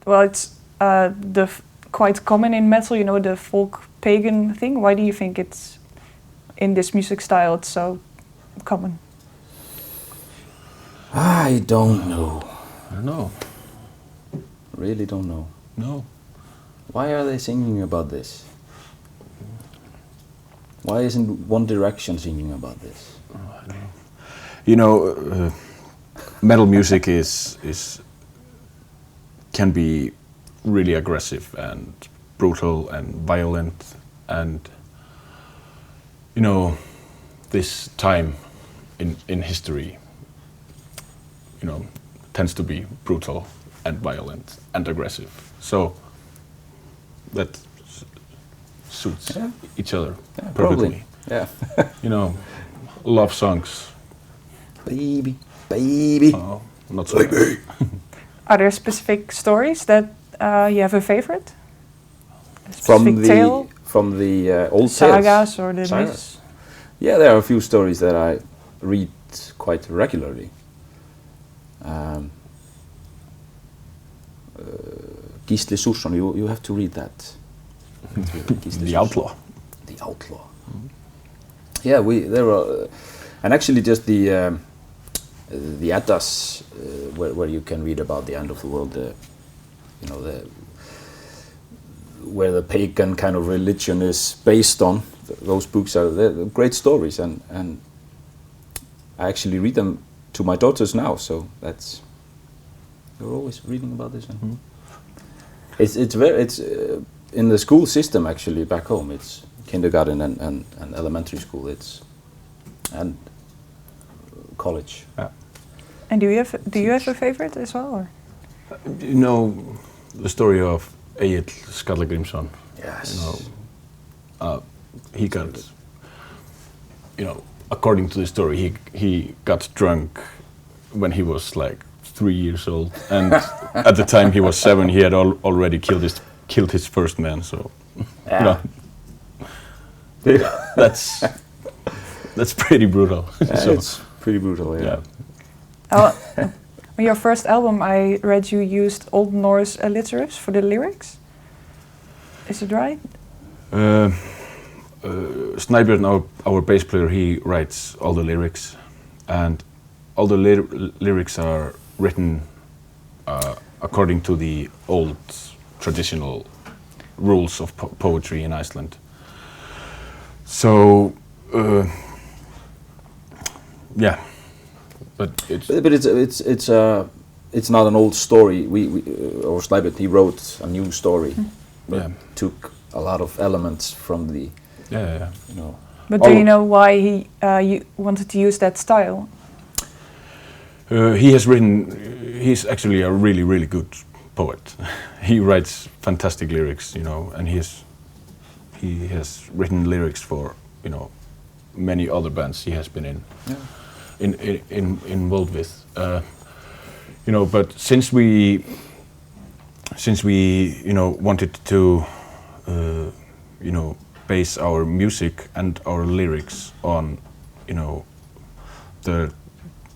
well, it's quite common in metal, you know, the folk pagan thing. Why do you think it's in this music style it's so common? I don't know. I don't know. Really don't know. No. Why are they singing about this? Why isn't One Direction singing about this? I don't know. You know, metal music can be really aggressive and brutal and violent, and you know, this time in history, you know, tends to be brutal and violent and aggressive. So that suits each other perfectly. Probably. Yeah. You know, love songs. Baby, baby. Oh, not so bad. Are there specific stories that you have a favorite? A From specific tale? from the old sagas tales. or the Sagas. myths? Yeah, there are a few stories that I read quite regularly. Gísli Súrsson, you have to read that. The Outlaw. The Outlaw. Yeah, there are, and actually just the Eddas, where you can read about the end of the world, you know, where the pagan kind of religion is based on. Those books they're great stories, and I actually read them to my daughters now. So they're always reading about this. And it's in the school system actually back home. It's kindergarten and elementary school. And college. Yeah. And do you have a favorite as well? Or? You know the story of Egill Skallagrímsson. Yes. You know, he got, you know, according to the story, he got drunk when he was like 3 years old, and at the time he was 7, he had already killed his first man. So, yeah. You know, that's pretty brutal. Yeah, so, it's pretty brutal. Yeah. On your first album, I read you used Old Norse alliteration for the lyrics. Is it right? Snæbjörn, our bass player, he writes all the lyrics, and all the lyrics are written according to the old traditional rules of poetry in Iceland. So, yeah, but it's not an old story. Or Snæbjörn, he wrote a new story, but took a lot of elements from the. Yeah. You know. But do you know why he wanted to use that style? He's actually a really, really good poet. He writes fantastic lyrics, you know, and he has written lyrics for, you know, many other bands he has been involved with. You know, but since we you know wanted to you know base our music and our lyrics on, you know, the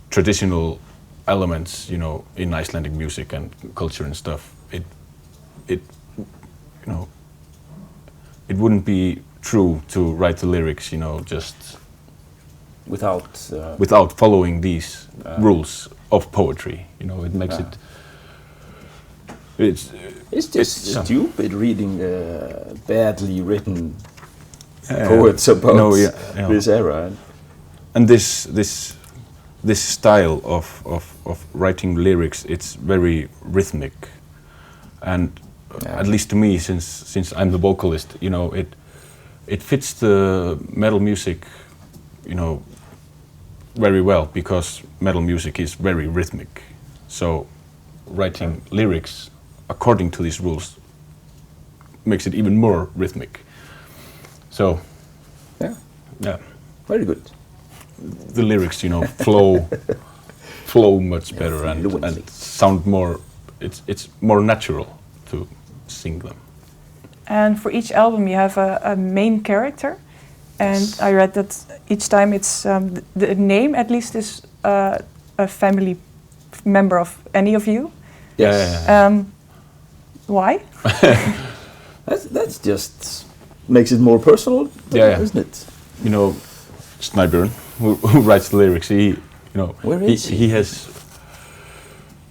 traditional elements, you know, in Icelandic music and culture and stuff, it you know, it wouldn't be true to write the lyrics, you know, just without following these rules of poetry. You know, it makes it's just stupid reading badly written poets about this era. And this style of writing lyrics, it's very rhythmic, and at least to me, since I'm the vocalist, you know, it fits the metal music, you know, very well, because metal music is very rhythmic. So writing lyrics according to these rules makes it even more rhythmic. So yeah, very good. The lyrics, you know, flow much better and sound more. It's more natural to sing them. And for each album, you have a main character, and I read that each time it's the name at least is a family member of any of you. Yeah. Why? That's just makes it more personal, isn't it? You know, Snæbjörn, who writes the lyrics, Where is he?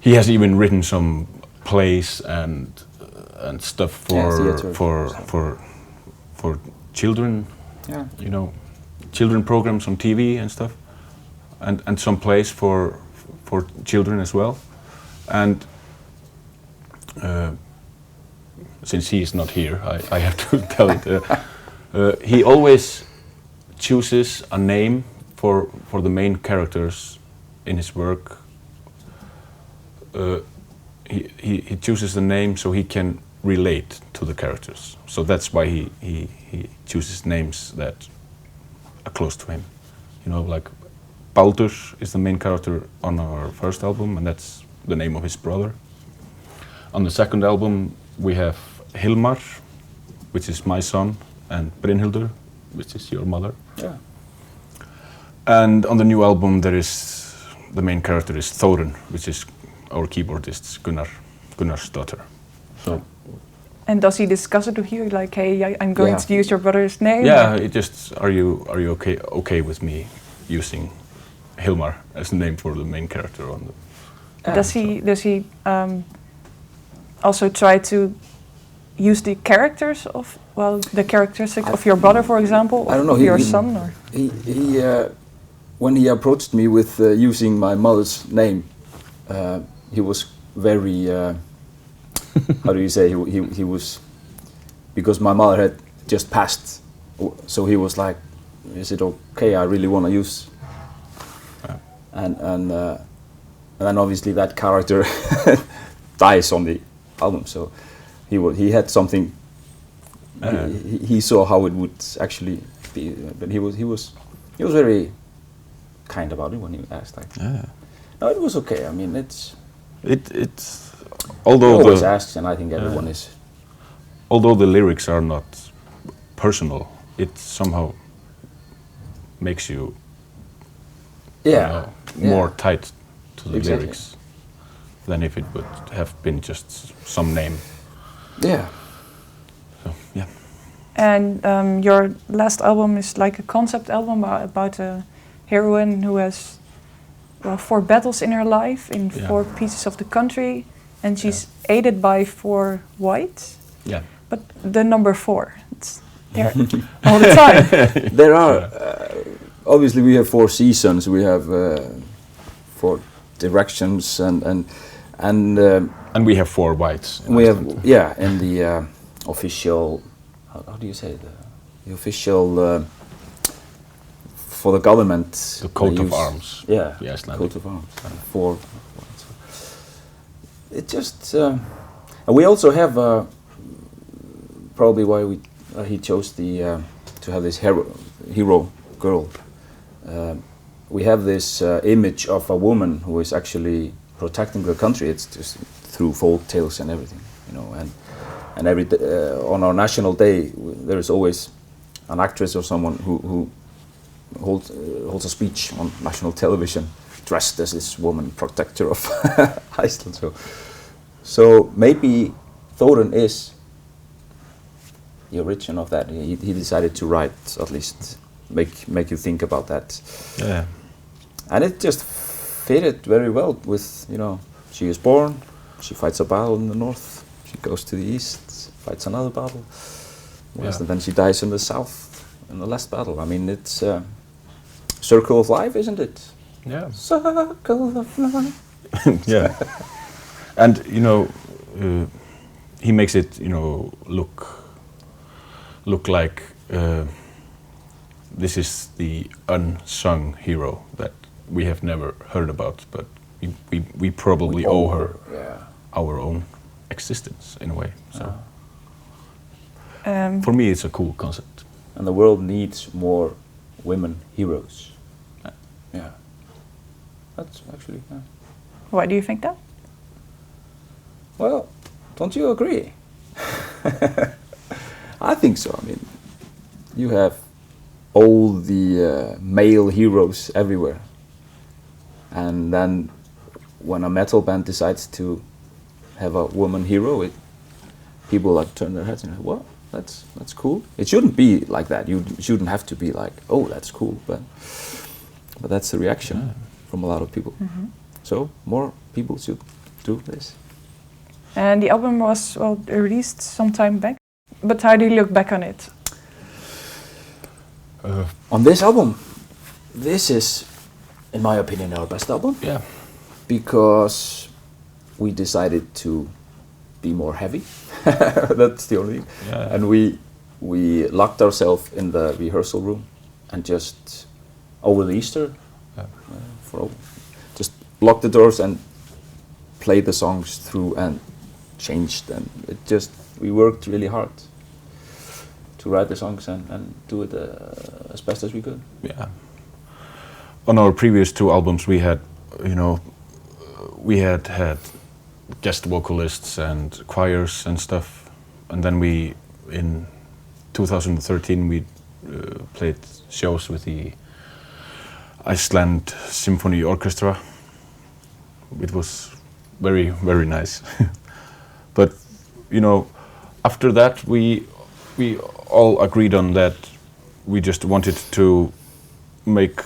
He has even written some plays and stuff for children. Yeah. You know, children programs on TV and stuff, and some plays for children as well. And since he is not here, I have to tell it. He always chooses a name for the main characters in his work. He chooses the name so he can relate to the characters. So that's why he chooses names that are close to him. You know, like Baldur is the main character on our first album, and that's the name of his brother. On the second album, we have Hilmar, which is my son, and Brynhildur, which is your mother. Yeah. And on the new album, the main character is Þórunn, which is our keyboardist Gunnar's daughter. So. And does he discuss it with you, like, hey, I'm going to use your brother's name? Yeah, it just are you okay with me using Hilmar as the name for the main character on the? Does he also try to use the characters of the characteristics of your brother, for example, I don't know, your son, or he when he approached me with using my mother's name, he was very how do you say, he was, because my mother had just passed, so he was like, is it okay, I really want to use, and then obviously that character dies on the album, so he had something, he saw how it would actually be, but he was very kind about it when he asked, like, no, it was okay. I mean, it's although he always asks, and I think everyone is. Although the lyrics are not personal, it somehow makes you, more tight to the lyrics than if it would have been just some name. Yeah. So, yeah. And your last album is like a concept album about a heroine who has 4 battles in her life in 4 pieces of the country, and she's aided by 4 wights. Yeah. But the number 4, it's there all the time. There are obviously we have 4 seasons. We have 4 directions, and we have 4 wights. We have in the official. How do you say the official for the government? The coat of arms. Yeah, the Icelandic coat of arms. 4. It just. And we also have probably why he chose to have this hero girl. We have this image of a woman who is actually protecting the country. It's just through folk tales and everything, you know. And every on our national day, there is always an actress or someone who holds a speech on national television, dressed as this woman protector of Iceland. So maybe Þórunn is the origin of that. He decided to write, at least make you think about that. Yeah. And it just fitted very well with, you know, she is born, she fights a battle in the north, she goes to the east, fights another battle, and then she dies in the south in the last battle. I mean, it's a circle of life, isn't it? Yeah. Circle of life. Yeah. And, you know, he makes it, you know, look like this is the unsung hero that we have never heard about, but we probably owe her our own existence in a way. So for me, it's a cool concept. And the world needs more women heroes. Yeah. That's actually. Why do you think that? Well, don't you agree? I think so. I mean, you have all the male heroes everywhere, and then when a metal band decides to have a woman hero, people like turn their heads and like, what? That's cool. It shouldn't be like that. You shouldn't have to be like, oh, that's cool. But that's the reaction from a lot of people. So more people should do this. And the album was released some time back. But how do you look back on it? On this album, this is, in my opinion, our best album. Yeah. Because we decided to be more heavy. That's the only thing. Yeah. And we locked ourselves in the rehearsal room and just over the Easter, just locked the doors and played the songs through and changed, and we worked really hard to write the songs and do it as best as we could. Yeah. On our previous 2 albums, we had, we had guest vocalists and choirs and stuff, and then in 2013 we played shows with the Iceland Symphony Orchestra. It was very, very nice. But after that we all agreed on that we just wanted to make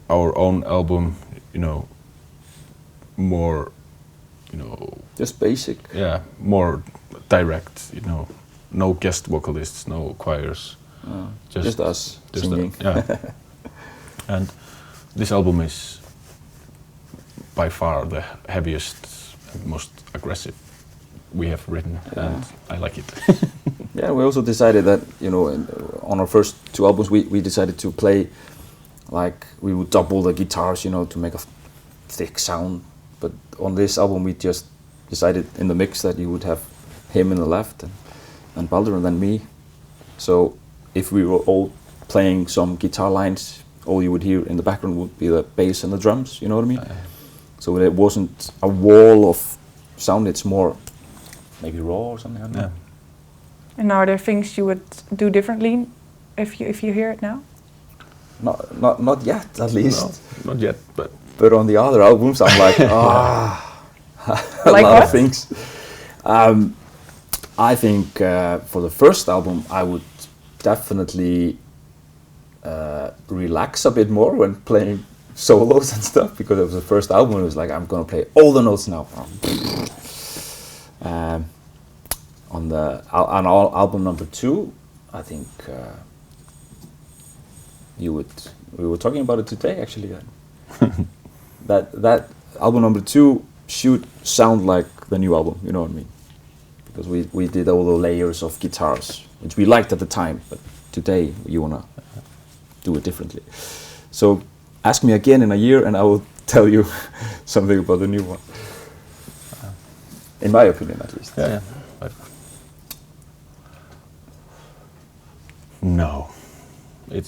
our own album, more, just basic. Yeah, more direct, no guest vocalists, no choirs. Just us singing. Yeah. And this album is by far the heaviest and most aggressive we have written, and I like it. Yeah, we also decided that, on our first 2 albums, we decided to play, like, we would double the guitars, to make a thick sound. But on this album, we just decided in the mix that you would have him in the left and Baldur and then me. So if we were all playing some guitar lines, all you would hear in the background would be the bass and the drums, you know what I mean? So it wasn't a wall of sound, it's more maybe raw or something like that. And are there things you would do differently if you hear it now? Not yet, at least. No, not yet, but on the other albums, I'm like, a like lot what? of things. I think for the first album, I would definitely relax a bit more when playing solos and stuff, because it was the first album. It was like, I'm gonna play all the notes now. On album number 2, I think we were talking about it today actually. that album number 2 should sound like the new album, you know what I mean? Because we did all the layers of guitars, which we liked at the time, but today you wanna do it differently. So ask me again in a year and I will tell you something about the new one. In my opinion, at least. Yeah. But no, it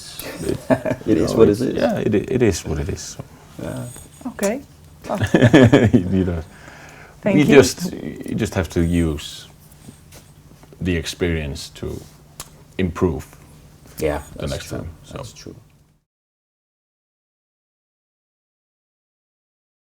is what it is. Yeah, it is what it is. So. Yeah. Okay. Thank you. You just have to use the experience to improve. Yeah, the next time. That's true.